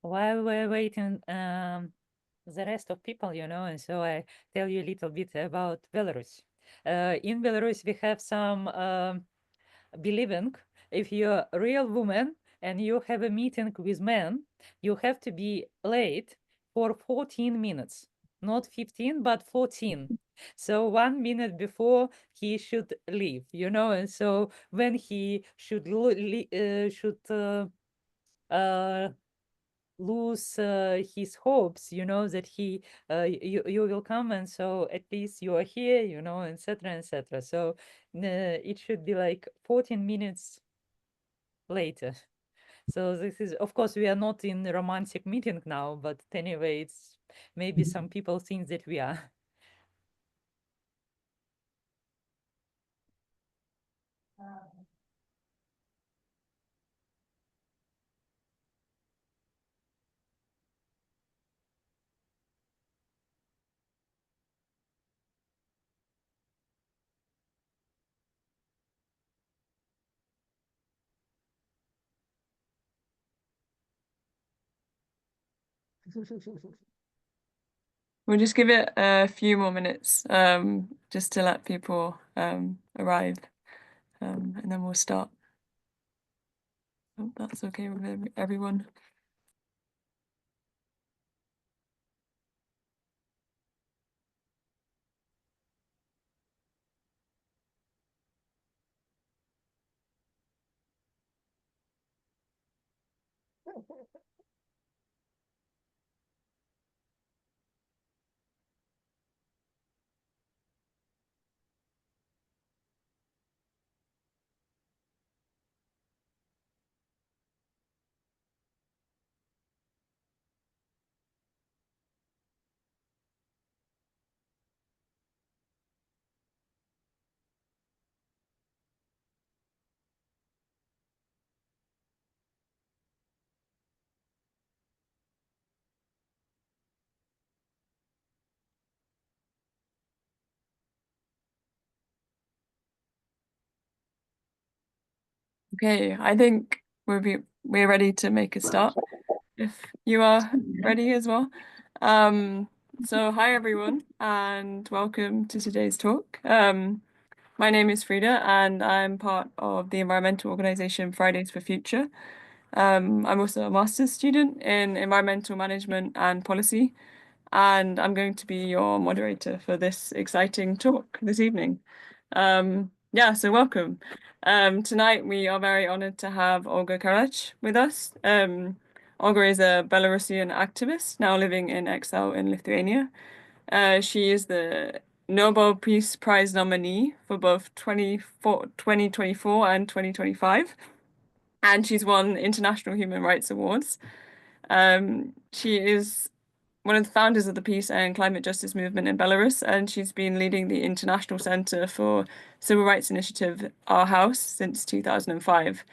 while we're waiting the rest of people, and so I tell you a little bit about Belarus. In Belarus, we have some believing if you're a real woman and you have a meeting with men, you have to be late for 14 minutes, not 15, but 14. So 1 minute before he should leave, and so when he should uh, lose his hopes, that you will come, and so at least you are here, etc., etc. So it should be like 14 minutes later. So this is, of course, we are not in a romantic meeting now, but anyway, it's maybe some people think that we are. We'll just give it a few more minutes, just to let people arrive, and then we'll start. Hope that's okay with everyone. Okay, I think we're ready to make a start if you are ready as well. So hi everyone and welcome to today's talk. My name is Frida and I'm part of the environmental organization Fridays for Future. I'm also a master's student in environmental management and policy, and I'm going to be your moderator for this exciting talk this evening. Yeah, so welcome. Tonight we are very honored to have Olga Karach with us. Olga is a Belarusian activist now living in exile in Lithuania. She is the Nobel Peace Prize nominee for both 2024 and 2025, and she's won international human rights awards. She is one of the founders of the peace and climate justice movement in Belarus, and she's been leading the International Center for Civil Rights Initiative, Our House, since 2005.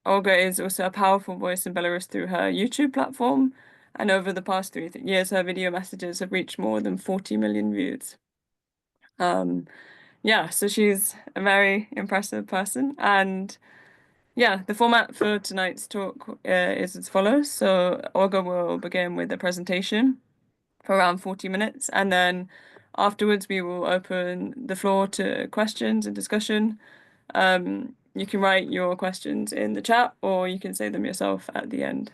Olga is also a powerful voice in Belarus through her YouTube platform, and over the past 3 years, her video messages have reached more than 40 million views. Yeah, so she's a very impressive person, and yeah, the format for tonight's talk is as follows. So Olga will begin with a presentation for around 40 minutes, and then afterwards we will open the floor to questions and discussion. You can write your questions in the chat or you can say them yourself at the end.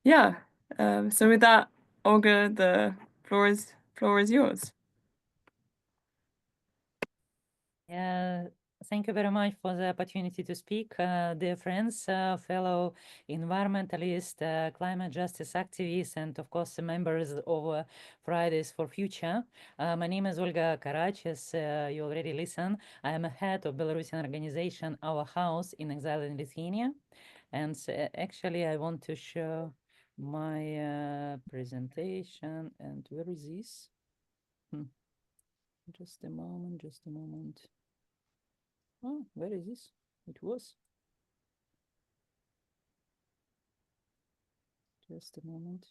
Yeah, so with that, Olga, the floor is yours. Yeah, thank you very much for the opportunity to speak, dear friends, fellow environmentalists, climate justice activists, and of course, the members of Fridays for Future. My name is Olga Karach, as you already listened. I am a head of Belarusian organization Our House in exile in Lithuania. And actually, I want to show my presentation. And where is this? Just a moment, just a moment. Oh, where is this? It was. Just a moment.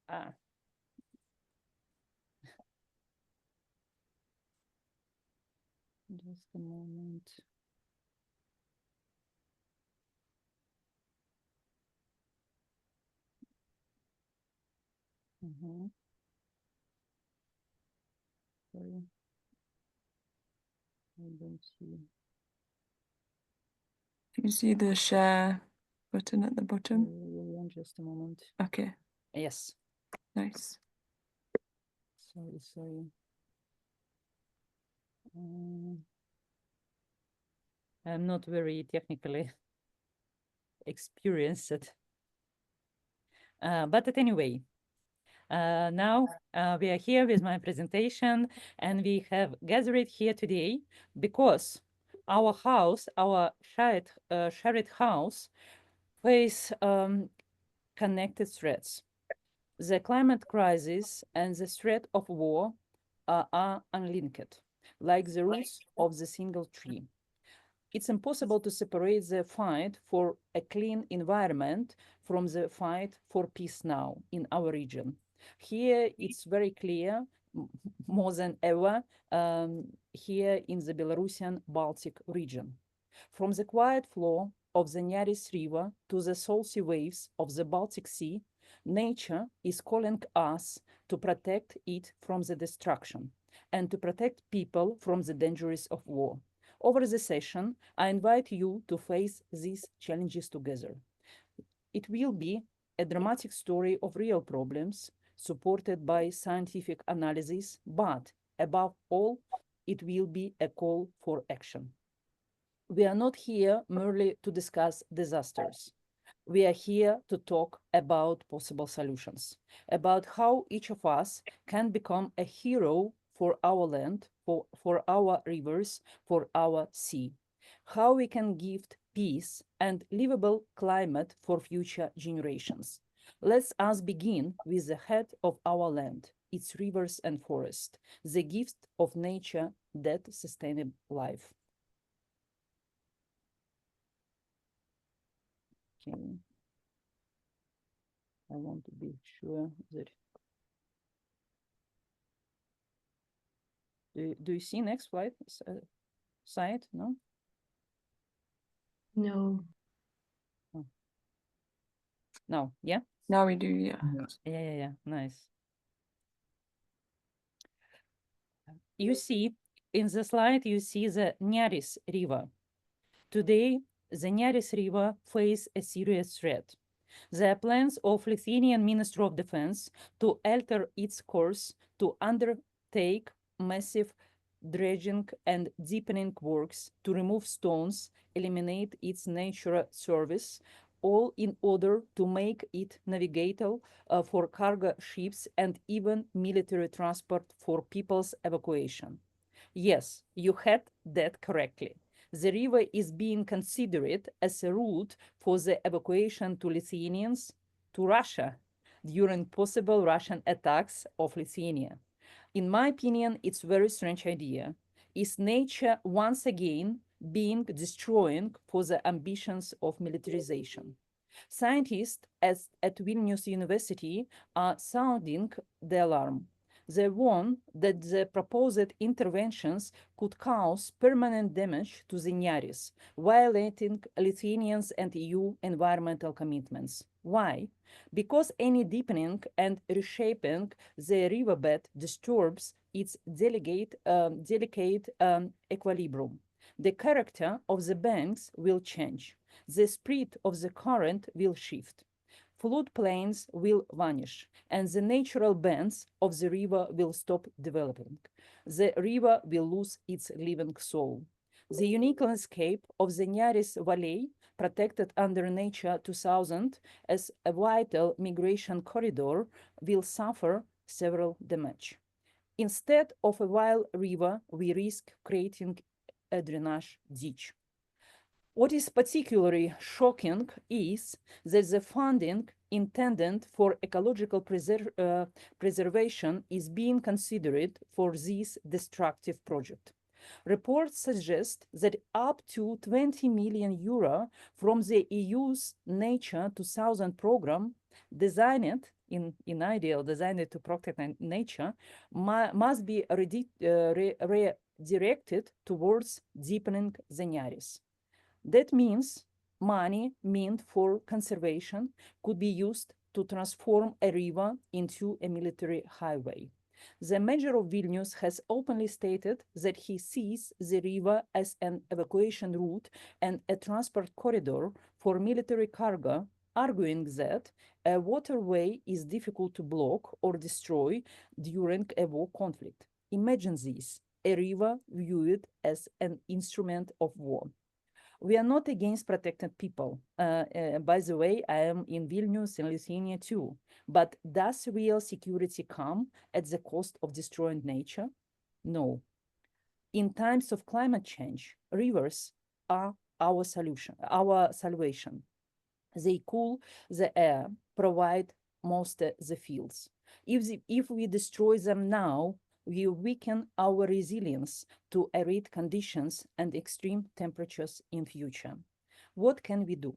Ah. Just a moment. Sorry, I don't see. You see the share button at the bottom? Just a moment. Okay, Yes. nice. Sorry. I'm not very technically experienced. But anyway, now we are here with my presentation, and we have gathered here today because our house, our shared house, face connected threats. The climate crisis and the threat of war are unlinked, like the roots of the single tree. It's impossible to separate the fight for a clean environment from the fight for peace now in our region. Here, it's very clear, more than ever, here in the Belarusian Baltic region. From the quiet flow of the Neris River to the salty waves of the Baltic Sea, nature is calling us to protect it from the destruction and to protect people from the dangers of war. Over the session, I invite you to face these challenges together. It will be a dramatic story of real problems supported by scientific analysis, but above all, it will be a call for action. We are not here merely to discuss disasters. We are here to talk about possible solutions, about how each of us can become a hero for our land, for our rivers, for our sea, how we can gift peace and livable climate for future generations. Let us begin with the head of our land, its rivers and forests, the gift of nature that sustains life. Okay. I want to be sure that. Do you see next slide? No? No. Oh. No, yeah? Now we do, yeah. Yeah, nice. You see, in the slide, you see the Neris River. Today, the Neris River faces a serious threat. There are plans of Lithuanian Ministry of Defense to alter its course to undertake massive dredging and deepening works to remove stones, eliminate its natural surface, all in order to make it navigable for cargo ships and even military transport for people's evacuation. Yes, you had that correctly. The river is being considered as a route for the evacuation to Lithuanians to Russia during possible Russian attacks of Lithuania. In my opinion, it's a very strange idea. Is nature once again being destroying for the ambitions of militarization? Scientists at Vilnius University are sounding the alarm. They warn that the proposed interventions could cause permanent damage to the Neris, violating Lithuanians and EU environmental commitments. Why? Because any deepening and reshaping the riverbed disturbs its delicate equilibrium. The character of the banks will change. The speed of the current will shift. Floodplains will vanish, and the natural bands of the river will stop developing. The river will lose its living soul. The unique landscape of the Neris Valley, protected under Nature 2000 as a vital migration corridor, will suffer several damage. Instead of a wild river, we risk creating a drainage ditch. What is particularly shocking is that the funding intended for ecological preservation is being considered for this destructive project. Reports suggest that up to 20 million euro from the EU's Nature 2000 program, designed to protect nature, must be directed towards deepening the Nearis. That means money meant for conservation could be used to transform a river into a military highway. The mayor of Vilnius has openly stated that he sees the river as an evacuation route and a transport corridor for military cargo, arguing that a waterway is difficult to block or destroy during a war conflict. Imagine this, a river viewed as an instrument of war. We are not against protected people. By the way, I am in Vilnius in Lithuania too. But does real security come at the cost of destroying nature? No. In times of climate change, rivers are our solution, our salvation. They cool the air, provide moisture the fields. If we destroy them now, we weaken our resilience to arid conditions and extreme temperatures in future. What can we do?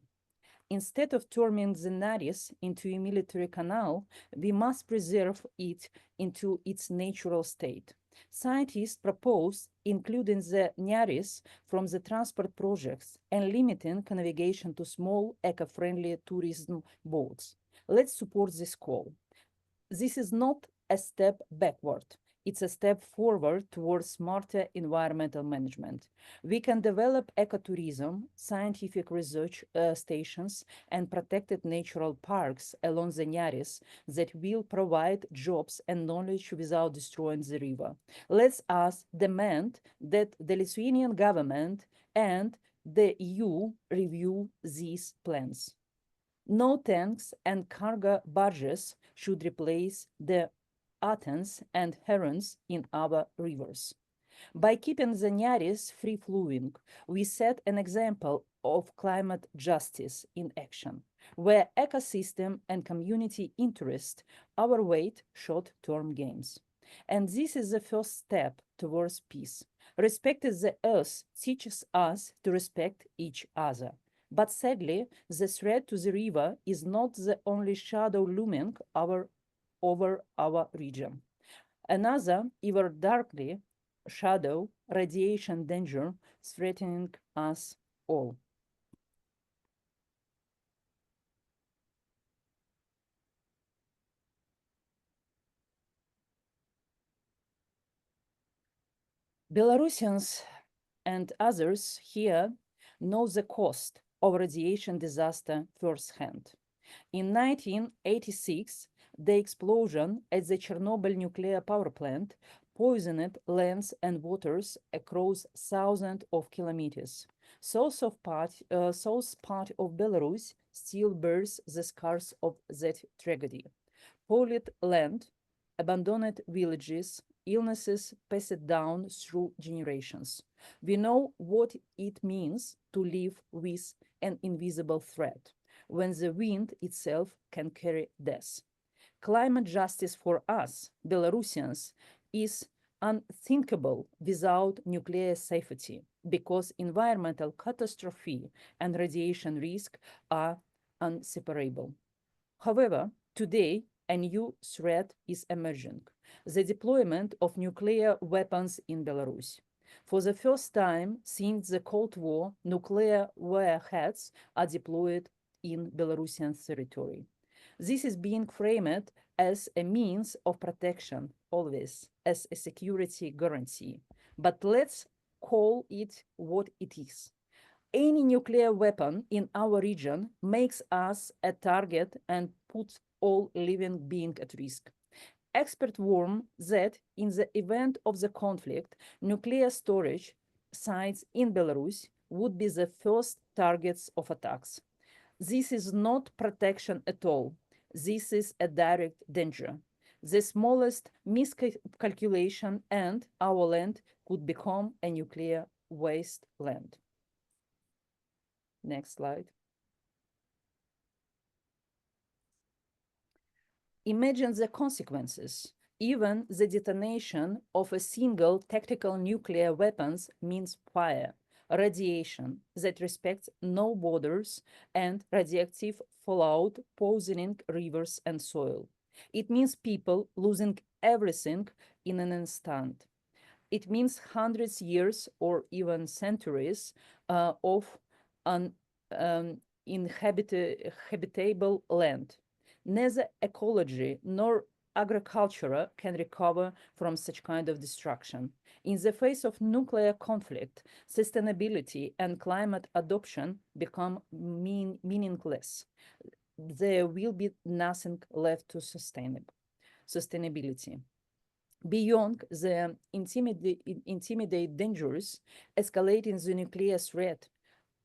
Instead of turning the Nearis into a military canal, we must preserve it into its natural state. Scientists propose including the Nearis from the transport projects and limiting navigation to small, eco-friendly tourism boats. Let's support this call. This is not a step backward. It's a step forward towards smarter environmental management. We can develop ecotourism, scientific research stations, and protected natural parks along the Nearis that will provide jobs and knowledge without destroying the river. Let us demand that the Lithuanian government and the EU review these plans. No tanks and cargo barges should replace the Athens and herons in our rivers. By keeping the Nearis free-flowing, we set an example of climate justice in action, where ecosystem and community interest outweigh short-term gains. And this is the first step towards peace. Respecting the earth teaches us to respect each other. But sadly, the threat to the river is not the only shadow looming over our region. Another, even darkly, shadow, radiation danger threatening us all. Belarusians and others here know the cost of radiation disaster firsthand. In 1986, the explosion at the Chernobyl nuclear power plant poisoned lands and waters across thousands of kilometers. South part of Belarus still bears the scars of that tragedy. Polluted land, abandoned villages, illnesses passed down through generations. We know what it means to live with an invisible threat, when the wind itself can carry death. Climate justice for us, Belarusians, is unthinkable without nuclear safety, because environmental catastrophe and radiation risk are inseparable. However, today, a new threat is emerging: the deployment of nuclear weapons in Belarus. For the first time since the Cold War, nuclear warheads are deployed in Belarusian territory. This is being framed as a means of protection, always as a security guarantee. But let's call it what it is. Any nuclear weapon in our region makes us a target and puts all living beings at risk. Experts warn that in the event of the conflict, nuclear storage sites in Belarus would be the first targets of attacks. This is not protection at all. This is a direct danger. The smallest miscalculation and our land could become a nuclear wasteland. Next slide. Imagine the consequences. Even the detonation of a single tactical nuclear weapons means fire, radiation that respects no borders, and radioactive fallout poisoning rivers and soil. It means people losing everything in an instant. It means hundreds years or even centuries of an habitable land. Neither ecology nor agriculture can recover from such kind of destruction. In the face of nuclear conflict, sustainability and climate adoption become meaningless. There will be nothing left to sustainability. Beyond the intimidate dangers, escalating the nuclear threat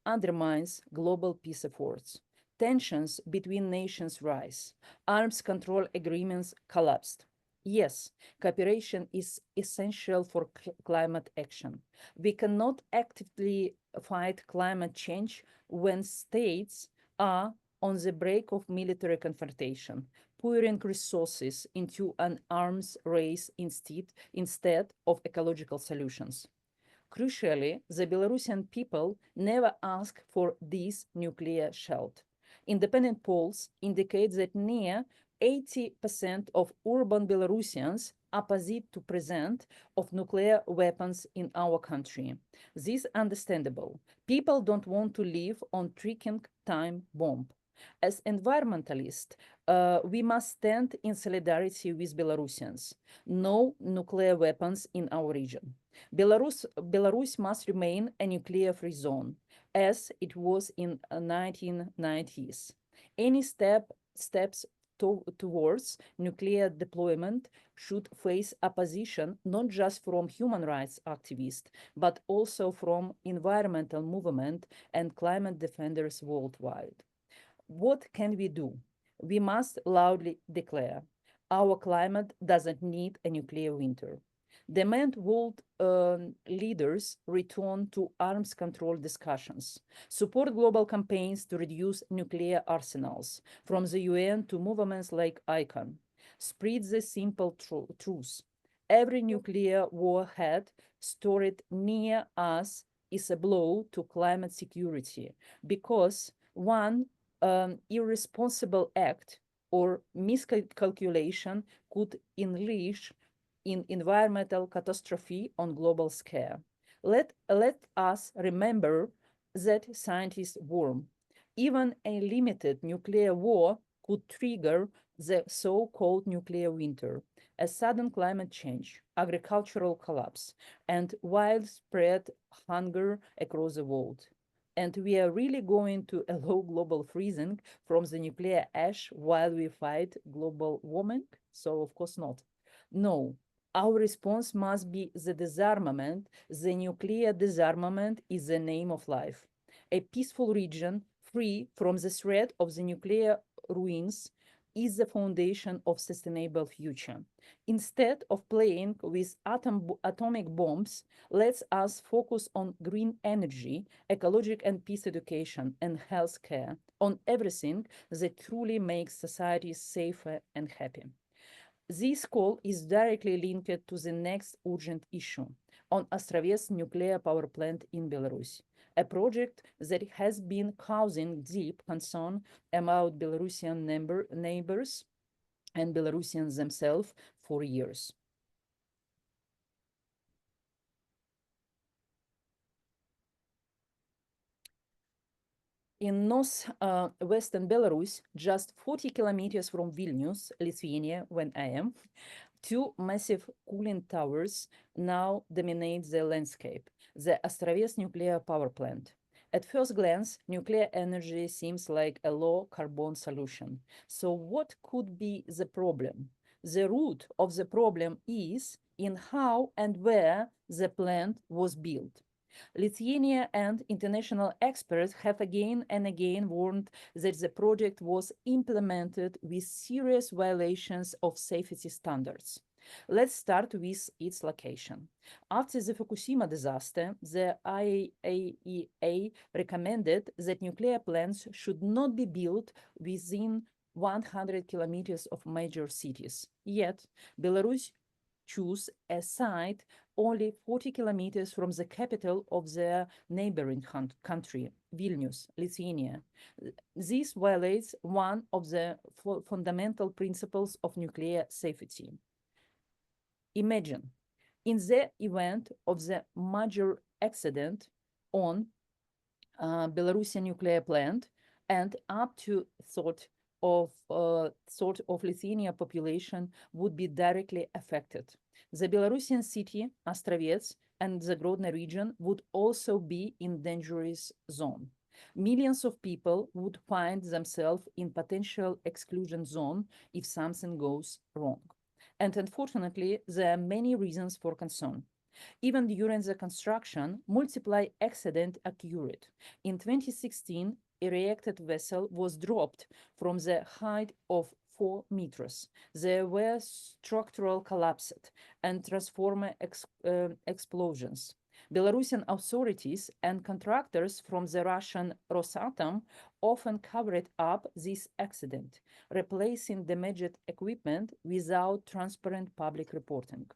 undermines global peace efforts. Tensions between nations rise. Arms control agreements collapsed. Yes, cooperation is essential for climate action. We cannot actively fight climate change when states are on the brink of military confrontation, pouring resources into an arms race instead of ecological solutions. Crucially, the Belarusian people never asked for this nuclear shield. Independent polls indicate that near 80% of urban Belarusians opposite to presence of nuclear weapons in our country. This is understandable. People don't want to live on ticking time bomb. As environmentalists, we must stand in solidarity with Belarusians. No nuclear weapons in our region. Belarus must remain a nuclear-free zone, as it was in the 1990s. Any steps towards nuclear deployment should face opposition not just from human rights activists, but also from environmental movement and climate defenders worldwide. What can we do? We must loudly declare our climate doesn't need a nuclear winter. Demand world leaders return to arms control discussions, support global campaigns to reduce nuclear arsenals, from the UN to movements like ICAN. Spread the simple truth. Every nuclear warhead stored near us is a blow to climate security because one irresponsible act or miscalculation could unleash in environmental catastrophe on global scale. Let us remember that scientists warn. Even a limited nuclear war could trigger the so-called nuclear winter, a sudden climate change, agricultural collapse, and widespread hunger across the world. And we are really going to allow global freezing from the nuclear ash while we fight global warming? So of course not. No, our response must be the disarmament. The nuclear disarmament is the name of life. A peaceful region free from the threat of the nuclear ruins is the foundation of sustainable future. Instead of playing with atomic bombs, let us focus on green energy, ecological and peace education, and healthcare, on everything that truly makes societies safer and happy. This call is directly linked to the next urgent issue on Ostrovets nuclear power plant in Belarus, a project that has been causing deep concern among Belarusian neighbors and Belarusians themselves for years. In northwestern Belarus, just 40 kilometers from Vilnius, Lithuania, when I am, two massive cooling towers now dominate the landscape, the Ostrovets nuclear power plant. At first glance, nuclear energy seems like a low-carbon solution. So what could be the problem? The root of the problem is in how and where the plant was built. Lithuania and international experts have again and again warned that the project was implemented with serious violations of safety standards. Let's start with its location. After the Fukushima disaster, the IAEA recommended that nuclear plants should not be built within 100 kilometers of major cities. Yet, Belarus chose a site only 40 kilometers from the capital of their neighboring country, Vilnius, Lithuania. This violates one of the fundamental principles of nuclear safety. Imagine In the event of the major accident on Belarusian nuclear plant, and up to sort of Lithuania population would be directly affected. The Belarusian city, Astravets, and the Grodno region would also be in dangerous zone. Millions of people would find themselves in potential exclusion zone if something goes wrong. And unfortunately, there are many reasons for concern. Even during the construction, multiple accidents occurred. In 2016, a reactor vessel was dropped from the height of 4 meters. There were structural collapses and transformer explosions. Belarusian authorities and contractors from the Russian Rosatom often covered up this accident, replacing damaged equipment without transparent public reporting.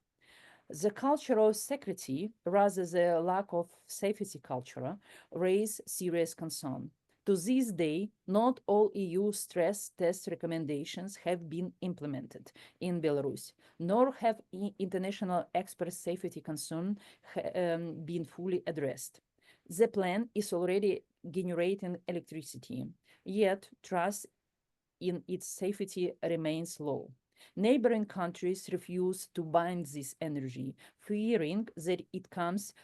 The culture of secrecy, rather the lack of safety culture, raise serious concern. To this day, not all EU stress test recommendations have been implemented in Belarus, nor have international expert safety concerns been fully addressed. The plant is already generating electricity, yet trust in its safety remains low. Neighboring countries refuse to buy this energy, fearing that it comes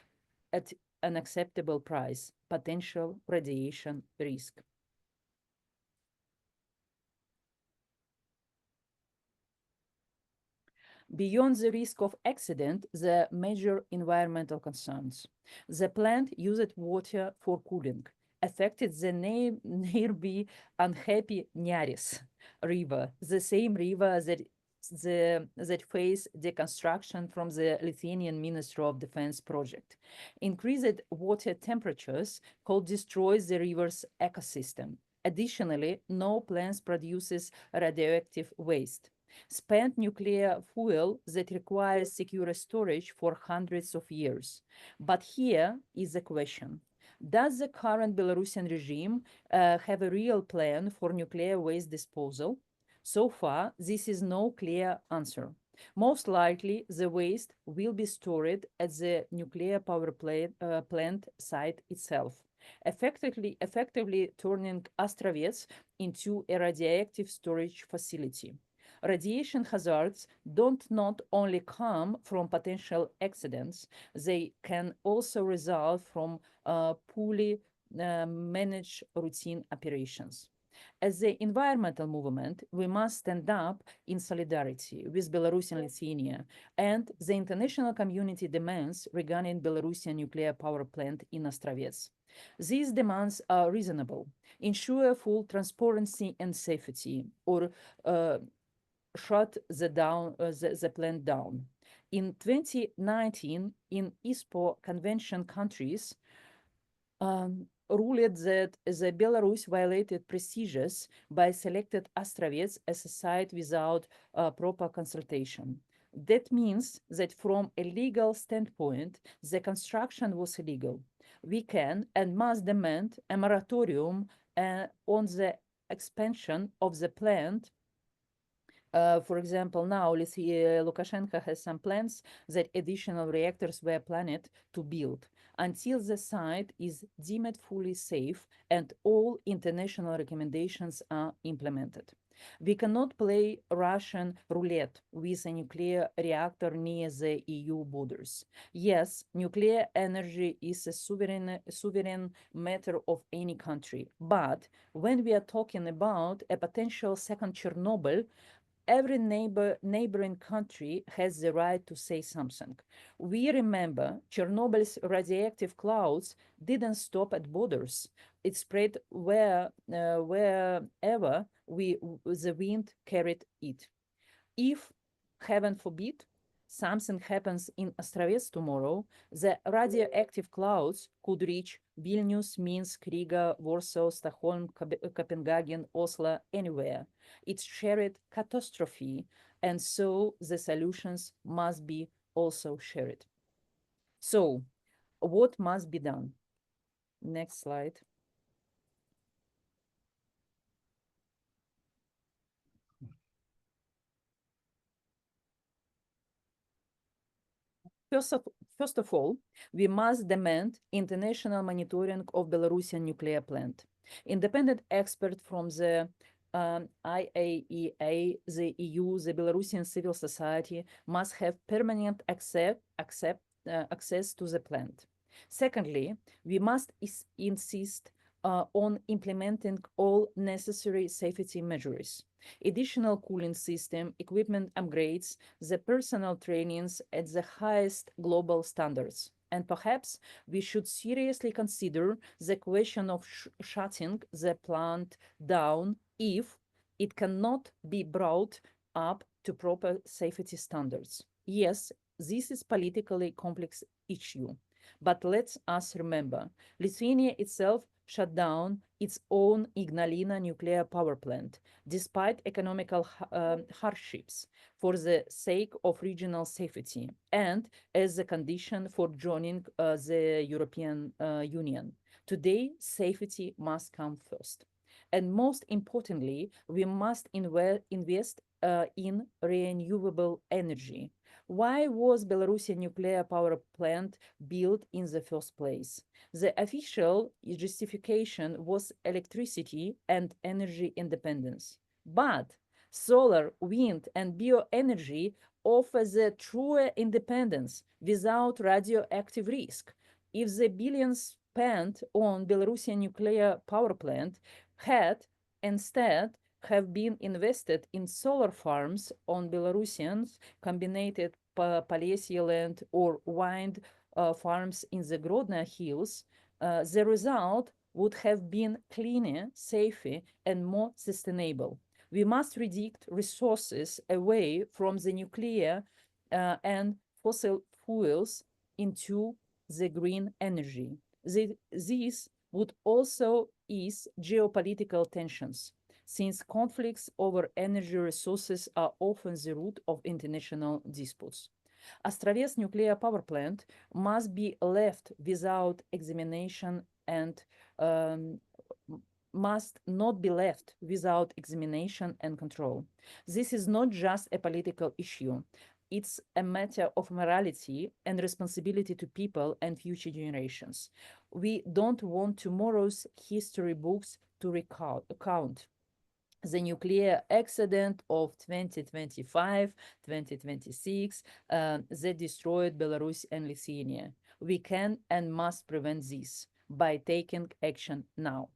at an acceptable price, potential radiation risk. Beyond the risk of accident, the major environmental concerns. The plant used water for cooling, affected the nearby unhappy Neris River, the same river that faced deconstruction from the Lithuanian Ministry of Defense project. Increased water temperatures could destroy the river's ecosystem. Additionally, no plant produces radioactive waste. Spent nuclear fuel that requires secure storage for hundreds of years. But here is the question. Does the current Belarusian regime have a real plan for nuclear waste disposal? So far, this is no clear answer. Most likely, the waste will be stored at the nuclear power plant site itself, effectively turning Astravets into a radioactive storage facility. Radiation hazards don't not only come from potential accidents, they can also result from poorly managed routine operations. As the environmental movement, we must stand up in solidarity with Belarus and Lithuania, and the international community demands regarding Belarusian nuclear power plant in Astravets. These demands are reasonable. Ensure full transparency and safety, or shut the plant down. In 2019, in ISPO convention countries, ruled that the Belarus violated procedures by selected Astravets as a site without proper consultation. That means that from a legal standpoint, the construction was illegal. We can and must demand a moratorium on the expansion of the plant. For example, now Lukashenko has some plans that additional reactors were planned to build until the site is deemed fully safe and all international recommendations are implemented. We cannot play Russian roulette with a nuclear reactor near the EU borders. Yes, nuclear energy is a sovereign matter of any country, but when we are talking about a potential second Chernobyl, every neighboring country has the right to say something. We remember Chernobyl's radioactive clouds didn't stop at borders. It spread wherever the wind carried it. If, heaven forbid, something happens in Astravets tomorrow, the radioactive clouds could reach Vilnius, Minsk, Riga, Warsaw, Stockholm, Copenhagen, Oslo, anywhere. It's shared catastrophe, and so the solutions must be also shared. So, what must be done? Next slide. First of all, we must demand international monitoring of Belarusian nuclear plant. Independent experts from the IAEA, the EU, the Belarusian civil society must have permanent access to the plant. Secondly, we must insist on implementing all necessary safety measures. Additional cooling system, equipment upgrades, the personal trainings at the highest global standards. And perhaps we should seriously consider the question of shutting the plant down if it cannot be brought up to proper safety standards. Yes, this is politically complex issue, but let us remember, Lithuania itself shut down its own Ignalina nuclear power plant, despite economical hardships, for the sake of regional safety and as a condition for joining the European Union. Today, safety must come first. And most importantly, we must invest in renewable energy. Why was Belarusian nuclear power plant built in the first place? The official justification was electricity and energy independence. But solar, wind, and bioenergy offer the true independence without radioactive risk. If the billions spent on Belarusian nuclear power plant had instead have been invested in solar farms on Belarusians combined Polessia land or wind farms in the Grodno Hills, the result would have been cleaner, safer, and more sustainable. We must redirect resources away from the nuclear and fossil fuels into the green energy. This would also ease geopolitical tensions, since conflicts over energy resources are often the root of international disputes. Ostrovets nuclear power plant must be left without examination and must not be left without examination and control. This is not just a political issue. It's a matter of morality and responsibility to people and future generations. We don't want tomorrow's history books to recount the nuclear accident of 2025, 2026 that destroyed Belarus and Lithuania. We can and must prevent this by taking action now.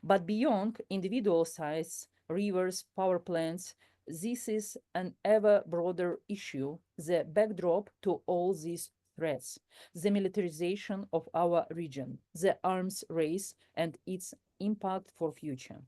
But beyond individual sites, rivers, power plants, this is an ever broader issue, the backdrop to all these threats, the militarization of our region, the arms race, and its impact for future.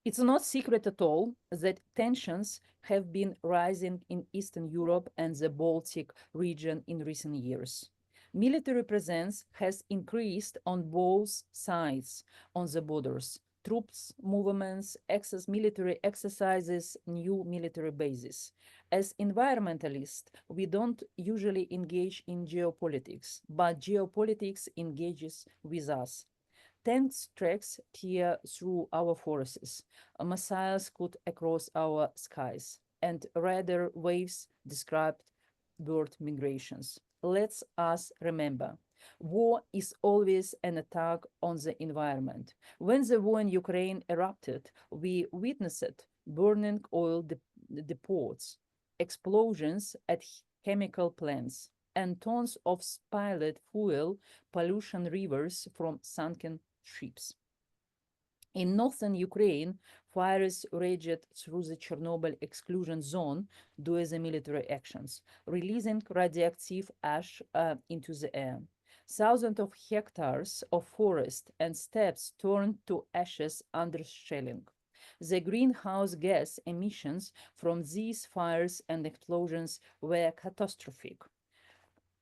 It's not secret at all that tensions have been rising in Eastern Europe and the Baltic region in recent years. Military presence has increased on both sides on the borders. Troops movements, military exercises, new military bases. As environmentalists, we don't usually engage in geopolitics, but geopolitics engages with us. Tanks tracks tear through our forests, missiles cut across our skies, and radar waves described bird migrations. Let us remember, war is always an attack on the environment. When the war in Ukraine erupted, we witnessed burning oil depots, explosions at chemical plants, and tons of spilled fuel pollution rivers from sunken ships. In northern Ukraine, fires raged through the Chernobyl exclusion zone due to the military actions, releasing radioactive ash into the air. Thousands of hectares of forest and steppes turned to ashes under shelling. The greenhouse gas emissions from these fires and explosions were catastrophic.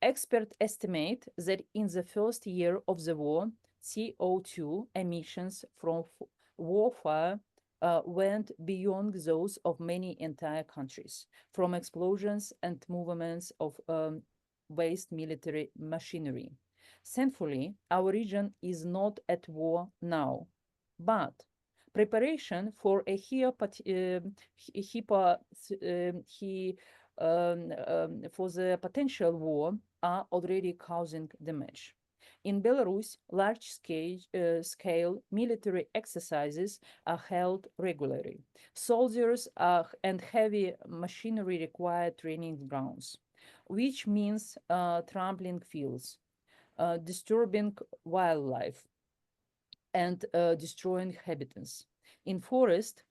Experts estimate that in the first year of the war, CO2 emissions from warfare went beyond those of many entire countries, from explosions and movements of waste military machinery. Thankfully, our region is not at war now, but preparation for a for the potential war are already causing damage. In Belarus, large-scale military exercises are held regularly. Soldiers and heavy machinery require training grounds, which means trampling fields, disturbing wildlife, and destroying habitats. In forest,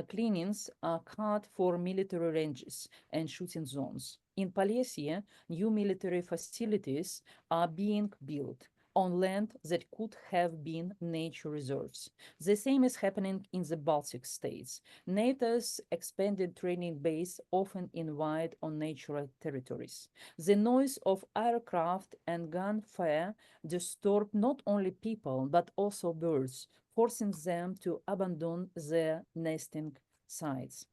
cleanings are cut for military ranges and shooting zones. In Polessia, new military facilities are being built on land that could have been nature reserves. The same is happening in the Baltic states. NATO's expanded training base often invade on natural territories. The noise of aircraft and gunfire disturb not only people but also birds, forcing them to abandon their nesting sites.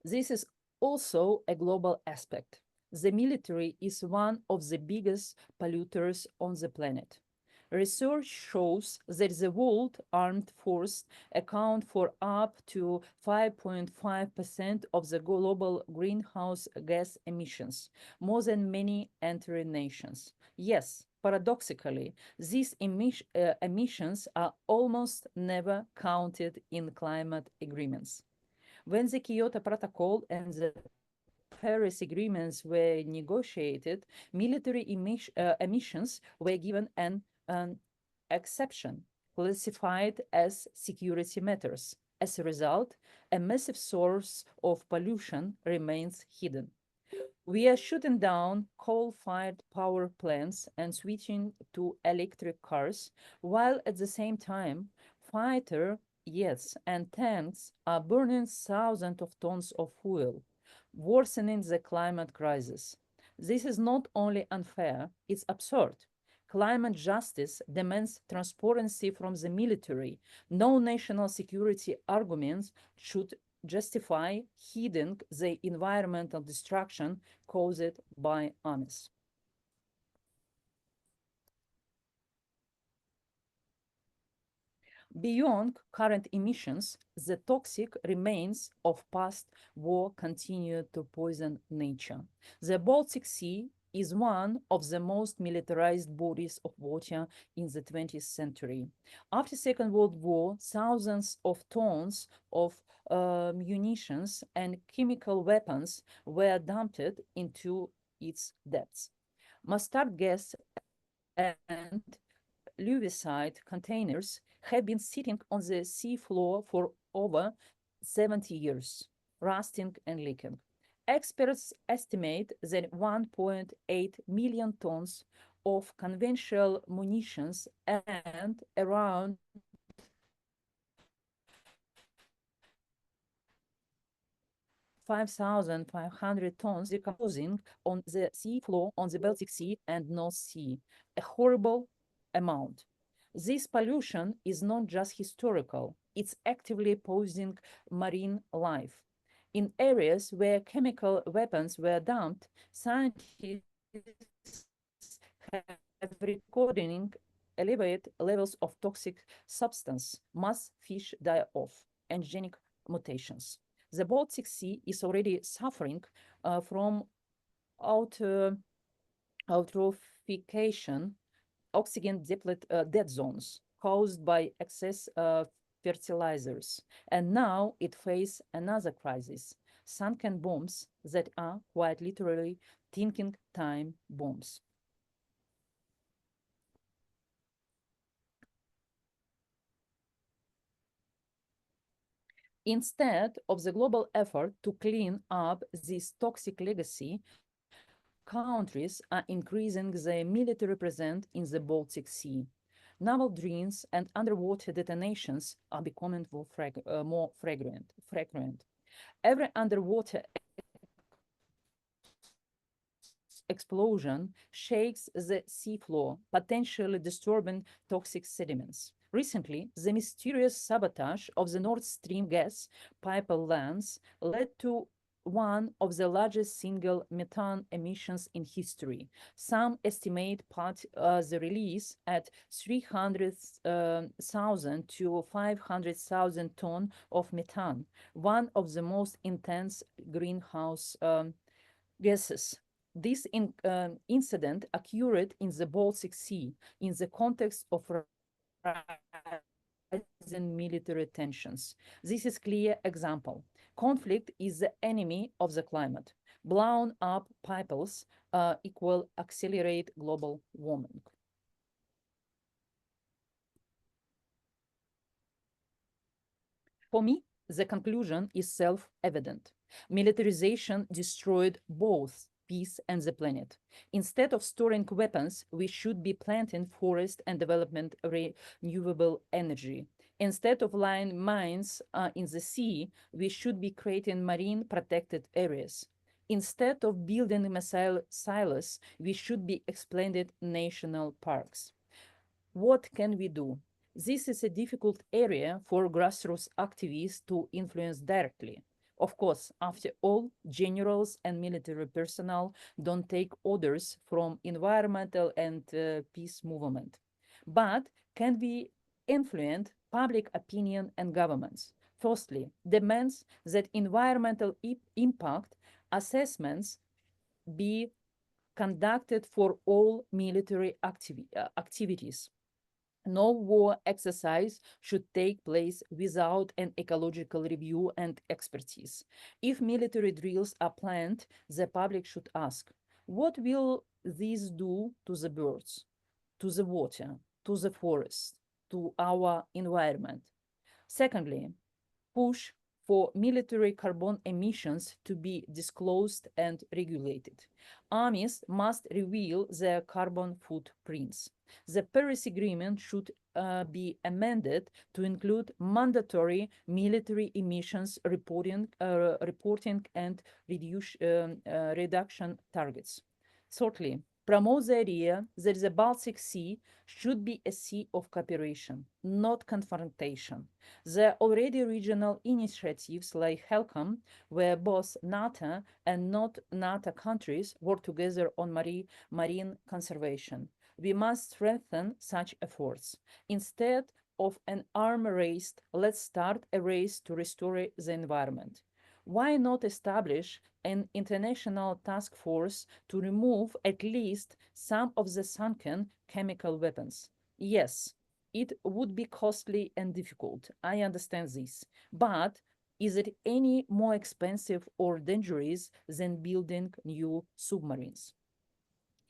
This is also a global aspect. The military is one of the biggest polluters on the planet. Research shows that the world armed force account for up to 5.5% of the global greenhouse gas emissions, more than many entering nations. Yes, paradoxically, these emissions are almost never counted in climate agreements. When the Kyoto Protocol and the Paris agreements were negotiated, military emissions were given an exception, classified as security matters. As a result, a massive source of pollution remains hidden. We are shutting down coal-fired power plants and switching to electric cars, while at the same time, fighter jets and tanks are burning thousands of tons of fuel, worsening the climate crisis. This is not only unfair, it's absurd. Climate justice demands transparency from the military. No national security arguments should justify hiding the environmental destruction caused by armies. Beyond current emissions, the toxic remains of past war continue to poison nature. The Baltic Sea is one of the most militarized bodies of water in the 20th century. After Second World War, thousands of tons of munitions and chemical weapons were dumped into its depths. Mustard gas and larvicide containers have been sitting on the sea floor for over 70 years, rusting and leaking. Experts estimate that 1.8 million tons of conventional munitions and around 5,500 tons decomposing on the sea floor on the Baltic Sea and North Sea, a horrible amount. This pollution is not just historical, it's actively posing marine life. In areas where chemical weapons were dumped, scientists have recording elevated levels of toxic substance, mass fish die-off, and genic mutations. The Baltic Sea is already suffering from eutrophication, oxygen dead zones caused by excess fertilizers. And now it faces another crisis, sunken bombs that are quite literally ticking time bombs. Instead of the global effort to clean up this toxic legacy, countries are increasing their military presence in the Baltic Sea. Naval drills and underwater detonations are becoming more frequent. Every underwater explosion shakes the seafloor, potentially disturbing toxic sediments. Recently, the mysterious sabotage of the Nord Stream gas pipelines led to one of the largest single methane emissions in history. Some estimate the release at 300,000 to 500,000 tons of methane, one of the most intense greenhouse gases. This incident occurred in the Baltic Sea in the context of rising military tensions. This is a clear example. Conflict is the enemy of the climate. Blown up pipelines equal accelerate global warming. For me, the conclusion is self-evident. Militarization destroyed both peace and the planet. Instead of storing weapons, we should be planting forests and developing renewable energy. Instead of laying mines in the sea, we should be creating marine protected areas. Instead of building missile silos, we should be expanding national parks. What can we do? This is a difficult area for grassroots activists to influence directly. Of course, after all, generals and military personnel don't take orders from environmental and peace movement. But can we influence public opinion and governments? Firstly, demands that environmental impact assessments be conducted for all military activities. No war exercise should take place without an ecological review and expertise. If military drills are planned, the public should ask, what will these do to the birds, to the water, to the forest, to our environment? Secondly, push for military carbon emissions to be disclosed and regulated. Armies must reveal their carbon footprints. The Paris Agreement should be amended to include mandatory military emissions reporting and reduction targets. Thirdly, promote the idea that the Baltic Sea should be a sea of cooperation, not confrontation. There are already regional initiatives like HELCOM, where both NATO and not NATO countries work together on marine conservation. We must strengthen such efforts. Instead of an arms race, let's start a race to restore the environment. Why not establish an international task force to remove at least some of the sunken chemical weapons? Yes, it would be costly and difficult. I understand this. But is it any more expensive or dangerous than building new submarines?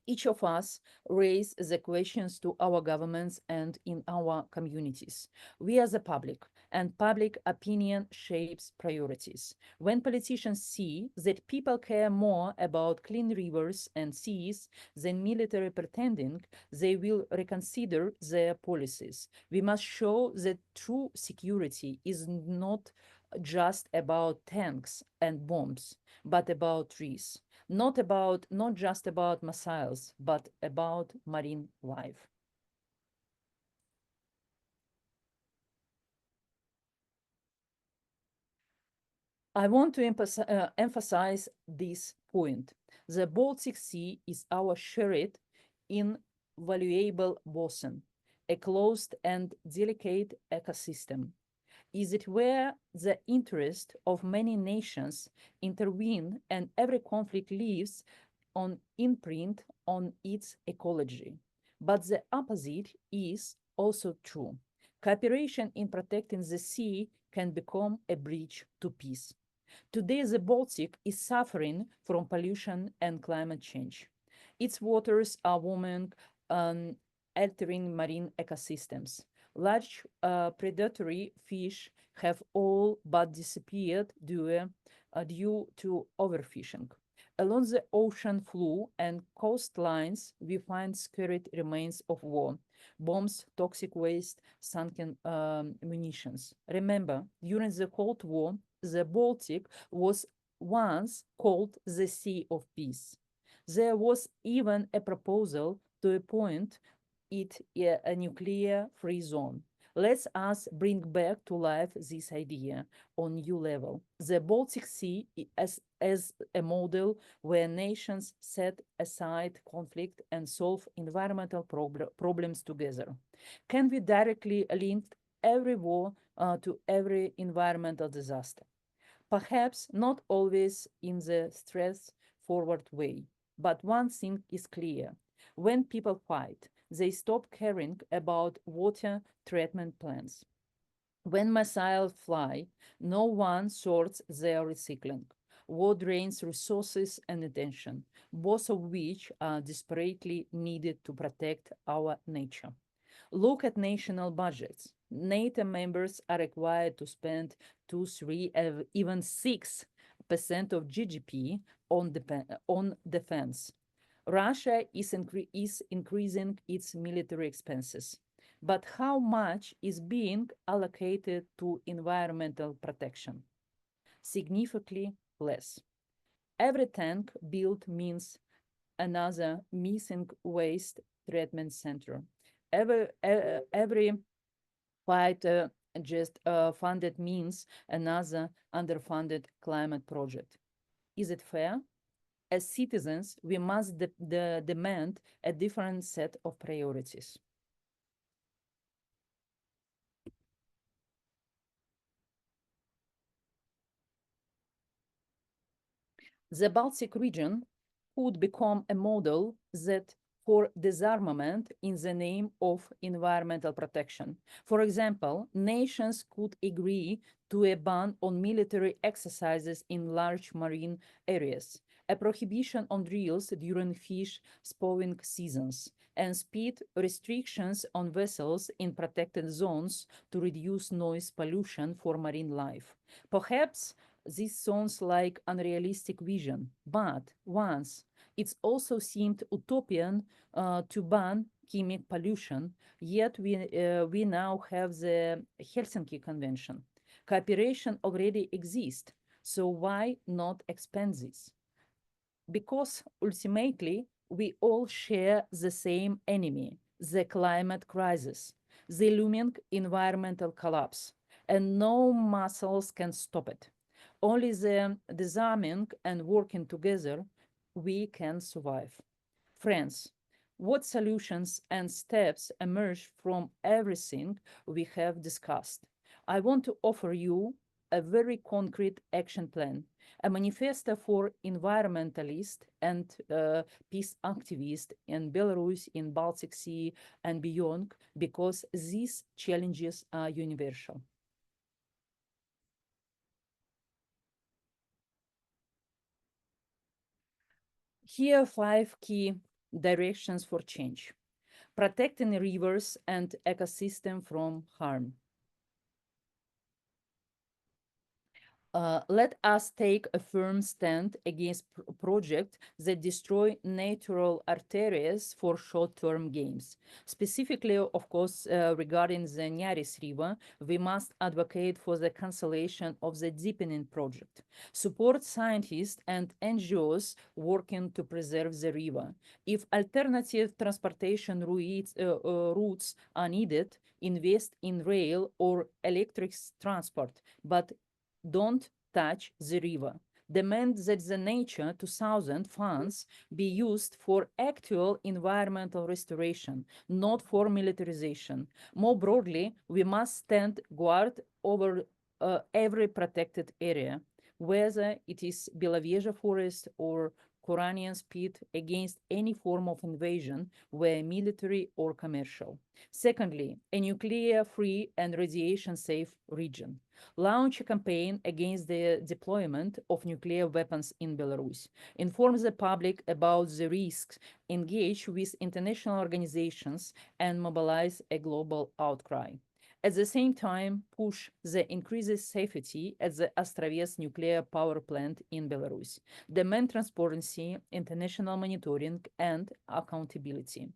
Each of us raise the questions to our governments and in our communities. We are the public, and public opinion shapes priorities. When politicians see that people care more about clean rivers and seas than military pretending, they will reconsider their policies. We must show that true security is not just about tanks and bombs, but about trees. Not just about missiles, but about marine life. I want to emphasize this point. The Baltic Sea is our shared, invaluable boson, a closed and delicate ecosystem. Is it where the interest of many nations intervene and every conflict leaves an imprint on its ecology. But the opposite is also true. Cooperation in protecting the sea can become a bridge to peace. Today, the Baltic is suffering from pollution and climate change. Its waters are warming, altering marine ecosystems. Large predatory fish have all but disappeared due to overfishing. Along the ocean floor and coastlines, we find scattered remains of war, bombs, toxic waste, sunken munitions. Remember, during the Cold War, the Baltic was once called the Sea of Peace. There was even a proposal to appoint it a nuclear-free zone. Let us bring back to life this idea on new level. The Baltic Sea as a model where nations set aside conflict and solve environmental problems together. Can we directly link every war to every environmental disaster? Perhaps not always in the straightforward way, but one thing is clear. When people fight, they stop caring about water treatment plants. When missiles fly, no one sorts their recycling. War drains resources and attention, both of which are desperately needed to protect our nature. Look at national budgets. NATO members are required to spend 2, 3, even 6% of GDP on defense. Russia is increasing its military expenses. But how much is being allocated to environmental protection? Significantly less. Every tank built means another missing waste treatment center. Every fight just funded means another underfunded climate project. Is it fair? As citizens, we must demand a different set of priorities. The Baltic region could become a model that for disarmament in the name of environmental protection. For example, nations could agree to a ban on military exercises in large marine areas, a prohibition on drills during fish spawning seasons, and speed restrictions on vessels in protected zones to reduce noise pollution for marine life. Perhaps this sounds like unrealistic vision, but once it also seemed utopian to ban chemical pollution, yet we now have the Helsinki Convention. Cooperation already exists, so why not expand this? Because ultimately we all share the same enemy, the climate crisis, the looming environmental collapse, and no muscles can stop it. Only the disarming and working together we can survive. Friends, what solutions and steps emerge from everything we have discussed? I want to offer you a very concrete action plan, a manifesto for environmentalists and peace activists in Belarus, in Baltic Sea, and beyond, because these challenges are universal. Here are 5 key directions for change. Protecting rivers and ecosystem from harm. Let us take a firm stand against projects that destroy natural arteries for short-term gains. Specifically, of course, regarding the Nearis River, we must advocate for the cancellation of the deepening project. Support scientists and NGOs working to preserve the river. If alternative transportation routes are needed, invest in rail or electric transport, but don't touch the river. Demand that the Nature 2000 funds be used for actual environmental restoration, not for militarization. More broadly, we must stand guard over every protected area, whether it is Belovezha forest or Koranian pit, against any form of invasion, whether military or commercial. Secondly, a nuclear-free and radiation-safe region. Launch a campaign against the deployment of nuclear weapons in Belarus. Inform the public about the risks, engage with international organizations, and mobilize a global outcry. At the same time, push the increased safety at the Astrovets nuclear power plant in Belarus. Demand transparency, international monitoring, and accountability.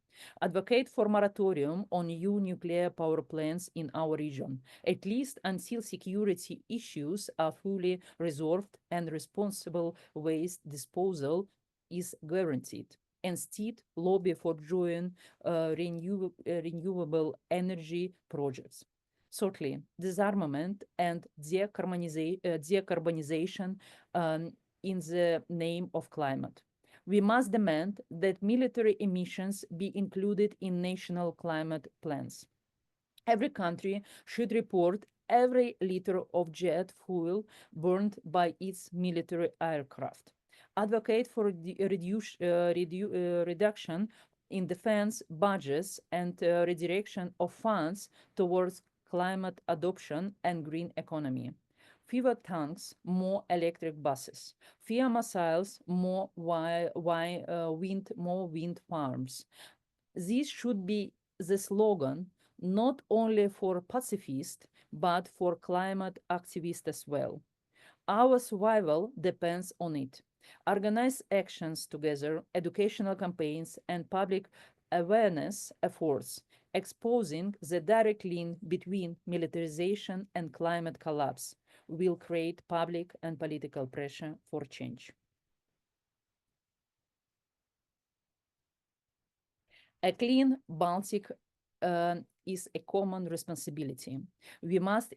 Advocate for moratorium on new nuclear power plants in our region, at least until security issues are fully resolved and responsible waste disposal is guaranteed. Instead, lobby for joint renewable energy projects. Thirdly, disarmament and decarbonization in the name of climate. We must demand that military emissions be included in national climate plans. Every country should report every liter of jet fuel burned by its military aircraft. Advocate for the reduction in defense budgets and redirection of funds towards climate adoption and green economy. Fewer tanks, more electric buses. Fewer missiles, more wind farms. This should be the slogan not only for pacifists, but for climate activists as well. Our survival depends on it. Organize actions together, educational campaigns, and public awareness efforts, exposing the direct link between militarization and climate collapse will create public and political pressure for change. A clean Baltic is a common responsibility. We must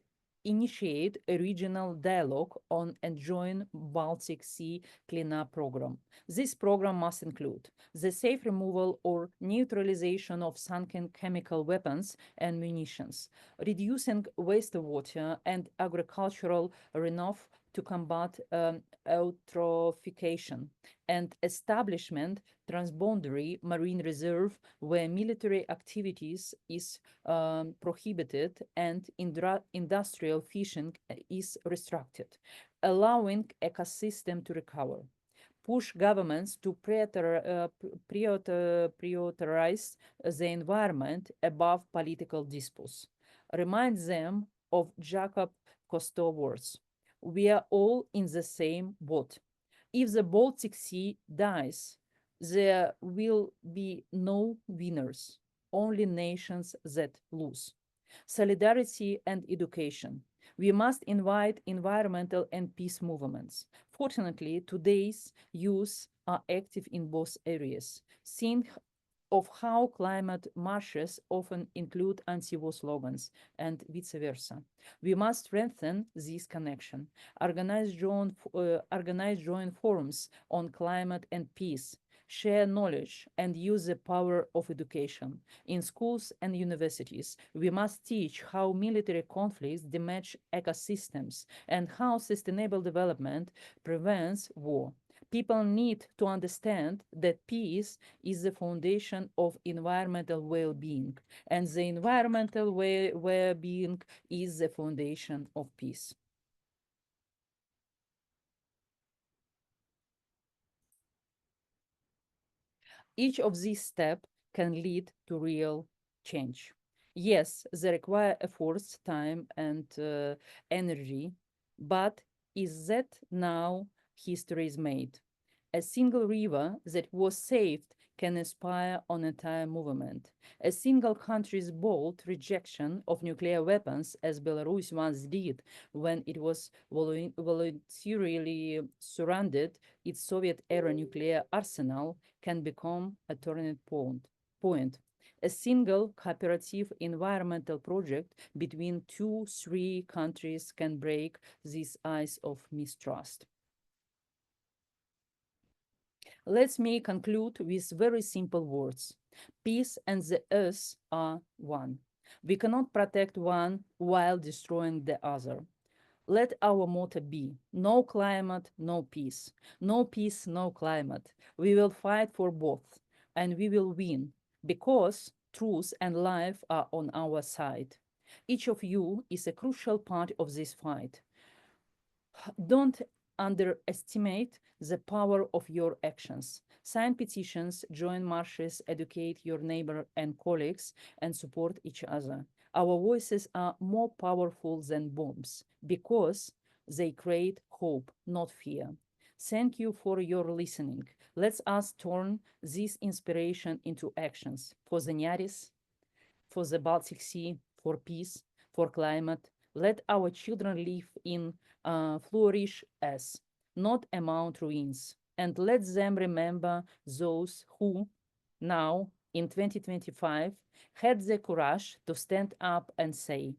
initiate a regional dialogue on a joint Baltic Sea cleanup program. This program must include the safe removal or neutralization of sunken chemical weapons and munitions, reducing wastewater and agricultural runoff to combat eutrophication, and establishment transboundary marine reserve where military activities is prohibited and industrial fishing is restricted, allowing ecosystem to recover. Push governments to prioritize the environment above political disputes. Remind them of Jacob Cousteau words. We are all in the same boat. If the Baltic Sea dies, there will be no winners, only nations that lose. Solidarity and education. We must invite environmental and peace movements. Fortunately, today's youth are active in both areas. Think of how climate marches often include anti-war slogans and vice versa. We must strengthen this connection, organize joint forums on climate and peace, share knowledge, and use the power of education. In schools and universities, we must teach how military conflicts damage ecosystems and how sustainable development prevents war. People need to understand that peace is the foundation of environmental well-being, and the environmental well-being is the foundation of peace. Each of these steps can lead to real change. Yes, they require efforts, time, and energy, but is that now history is made? A single river that was saved can inspire an entire movement. A single country's bold rejection of nuclear weapons, as Belarus once did when it was voluntarily surrendered its Soviet-era nuclear arsenal, can become a turning point. A single cooperative environmental project between 2-3 countries can break this ice of mistrust. Let me conclude with very simple words. Peace and the earth are one. We cannot protect one while destroying the other. Let our motto be, no climate, no peace. No peace, no climate. We will fight for both, and we will win, because truth and life are on our side. Each of you is a crucial part of this fight. Don't underestimate the power of your actions. Sign petitions, join marches, educate your neighbor and colleagues, and support each other. Our voices are more powerful than bombs because they create hope, not fear. Thank you for your listening. Let us turn this inspiration into actions for the Nearis, for the Baltic Sea, for peace, for climate. Let our children live in flourish as, not among ruins. And let them remember those who, now in 2025, had the courage to stand up and say,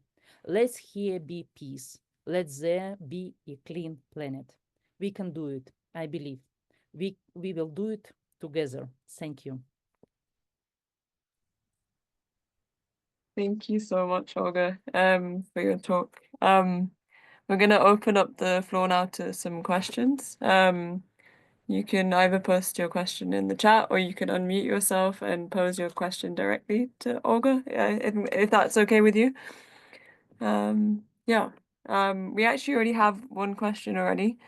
Let's here be peace. Let there be a clean planet. We can do it, I believe. We will do it together. Thank you. Thank you so much, Olga, for your talk. We're going to open up the floor now to some questions. You can either post your question in the chat or you can unmute yourself and pose your question directly to Olga, if that's okay with you. Yeah, we actually already have one question already.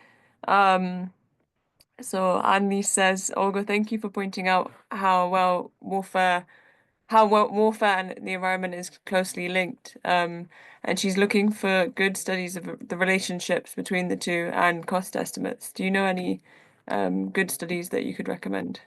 So Annie says, Olga, thank you for pointing out how warfare and the environment is closely linked. And she's looking for good studies of the relationships between the two and cost estimates. Do you know any good studies that you could recommend?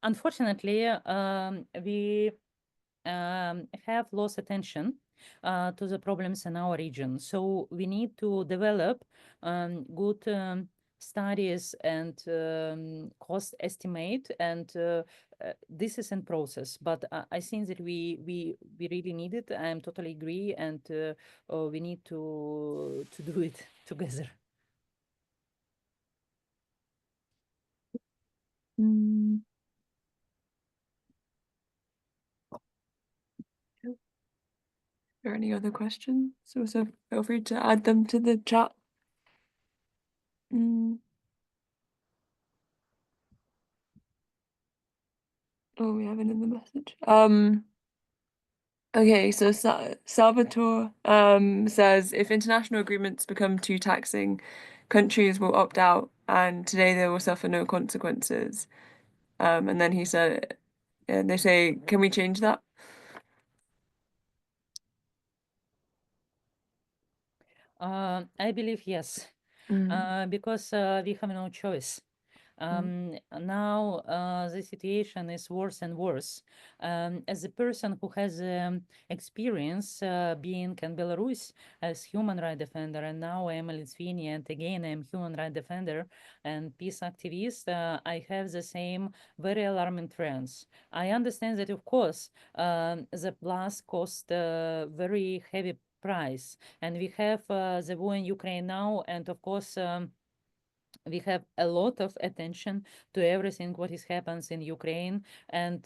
Unfortunately, we have lost attention to the problems in our region. So we need to develop good studies and cost estimate, and this is in process. But I think that we really need it. I am totally agree, and we need to do it together. Mm. Are there any other questions? So feel free to add them to the chat. Oh, we have it in the message. Okay, so Salvatore says if international agreements become too taxing, countries will opt out, and today they will suffer no consequences. And then he said, they say, can we change that? I believe yes, because we have no choice. Now the situation is worse and worse. As a person who has experience being in Belarus as human rights defender, and now I am a Lithuanian, and again I am human rights defender and peace activist, I have the same very alarming trends. I understand that, of course, the blast cost very heavy price, and we have the war in Ukraine now, and of course we have a lot of attention to everything what is happens in Ukraine, and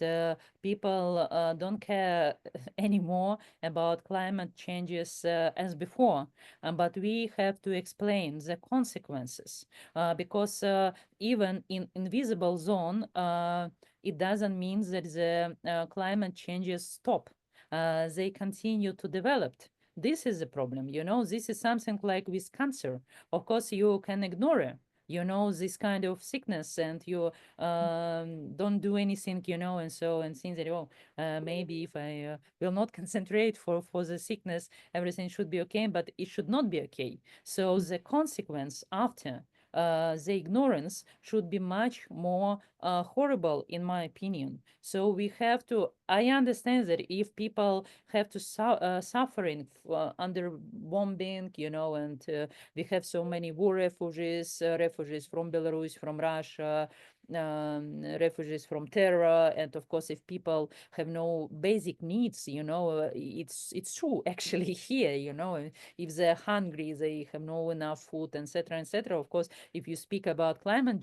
people don't care anymore about climate changes as before. But we have to explain the consequences because even in invisible zone, it doesn't mean that the climate changes stop. They continue to develop. This is the problem, you know. This is something like with cancer. Of course, you can ignore it, you know, this kind of sickness, and you don't do anything, you know, and so, and think that, oh, maybe if I will not concentrate for the sickness, everything should be okay, but it should not be okay. So the consequence after the ignorance should be much more horrible, in my opinion. So we have to, I understand that if people have to suffering under bombing, you know, and we have so many war refugees, refugees from Belarus, from Russia, refugees from terror, and of course, if people have no basic needs, you know, it's true actually here, you know, if they're hungry, they have no enough food, etc., etc. Of course, if you speak about climate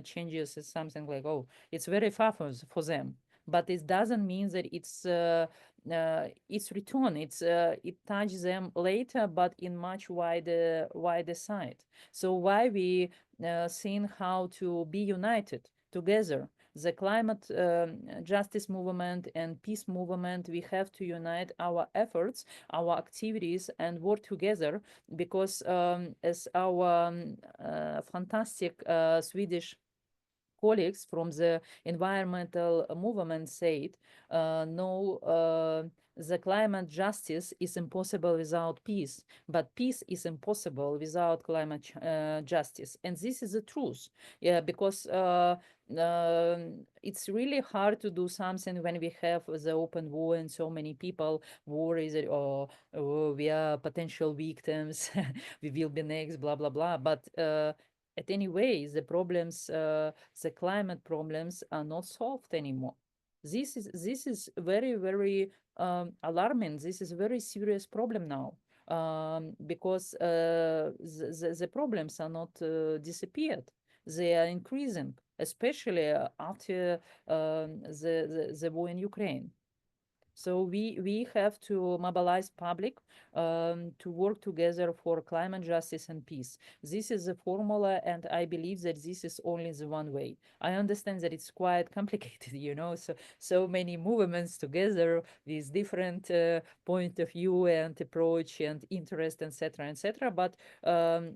changes, it's something like, oh, it's very far for them, but it doesn't mean that it's return. It touches them later, but in much wider side. So why we seeing how to be united together? The climate justice movement and peace movement, we have to unite our efforts, our activities, and work together, because as our fantastic Swedish colleagues from the environmental movement said, no, the climate justice is impossible without peace, but peace is impossible without climate justice. And this is the truth. Yeah, because it's really hard to do something when we have the open war and so many people worry that, oh, we are potential victims, we will be next, blah, blah, blah. But at any way, the problems, the climate problems are not solved anymore. This is very, very alarming. This is a very serious problem now, because the problems are not disappeared. They are increasing, especially after the war in Ukraine. So we have to mobilize public to work together for climate justice and peace. This is the formula, and I believe that this is only the one way. I understand that it's quite complicated, you know, so many movements together with different point of view and approach and interest, etc., etc. But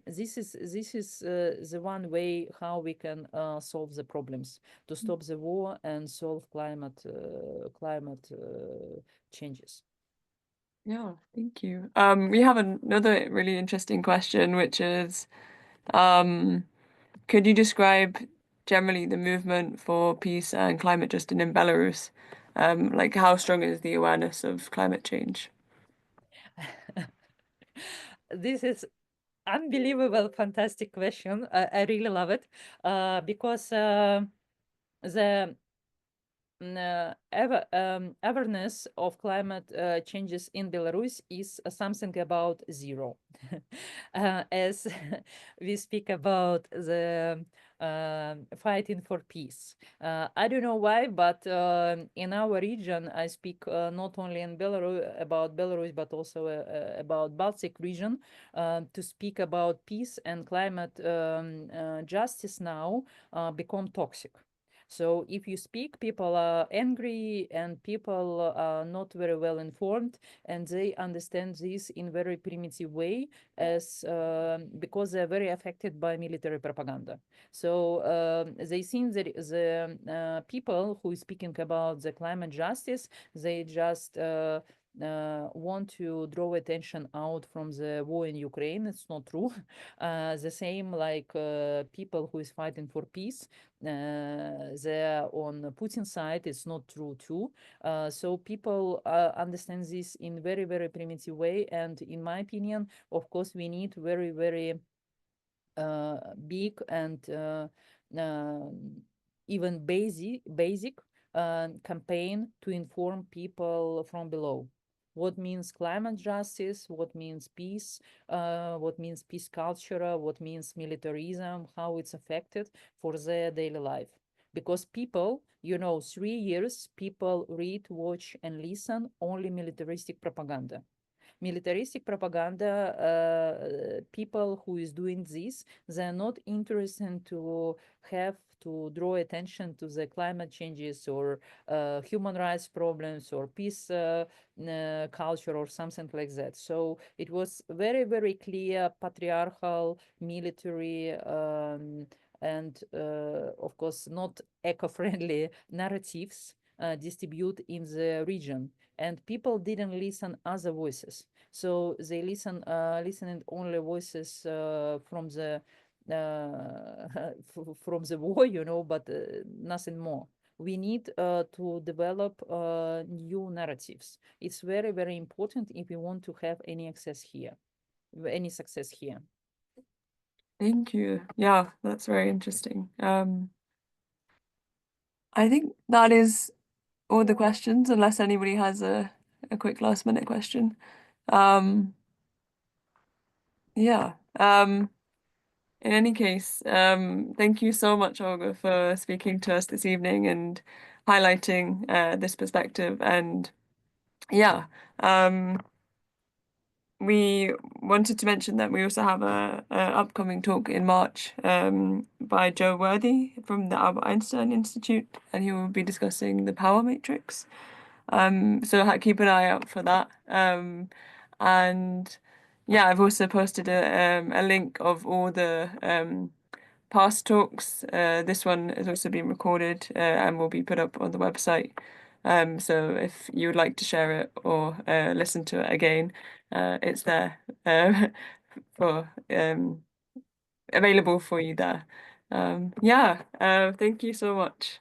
this is the one way how we can solve the problems, to stop the war and solve climate changes. Yeah, thank you. We have another really interesting question, which is, could you describe generally the movement for peace and climate justice in Belarus? Like, how strong is the awareness of climate change? This is unbelievable, fantastic question. I really love it because the awareness of climate changes in Belarus is something about zero. As we speak about the fighting for peace. I don't know why, but in our region, I speak not only in about Belarus, but also about Baltic region, to speak about peace and climate justice now become toxic. So if you speak, people are angry and people are not very well informed, and they understand this in very primitive way, as because they're very affected by military propaganda. So they think that the people who is speaking about the climate justice, they just want to draw attention out from the war in Ukraine. It's not true. The same like people who is fighting for peace, they're on Putin's side. It's not true too. So people understand this in very, very primitive way. And in my opinion, of course, we need very, very big and even basic campaign to inform people from below. What means climate justice, what means peace, what means peace culture, what means militarism, how it's affected for their daily life. Because people, you know, 3 years, people read, watch, and listen only militaristic propaganda. Militaristic propaganda, people who is doing this, they're not interested to have to draw attention to the climate changes or human rights problems or peace culture or something like that. So it was very, very clear patriarchal, military, and of course not eco-friendly narratives distribute in the region, and people didn't listen other voices. So they listening only voices from the from the war, you know, but nothing more. We need to develop new narratives. It's very, very important if we want to have any success here. Thank you. Yeah, that's very interesting. I think that is all the questions, unless anybody has a quick last minute question. Yeah. In any case, thank you so much, Olga, for speaking to us this evening and highlighting this perspective. And yeah, we wanted to mention that we also have a upcoming talk in March by Joe Worthy from the Albert Einstein Institute, and he will be discussing the power matrix. So keep an eye out for that. And yeah, I've also posted a link of all the past talks. This one has also been recorded and will be put up on the website. So if you would like to share it or listen to it again, it's there for available for you there. Yeah, thank you so much.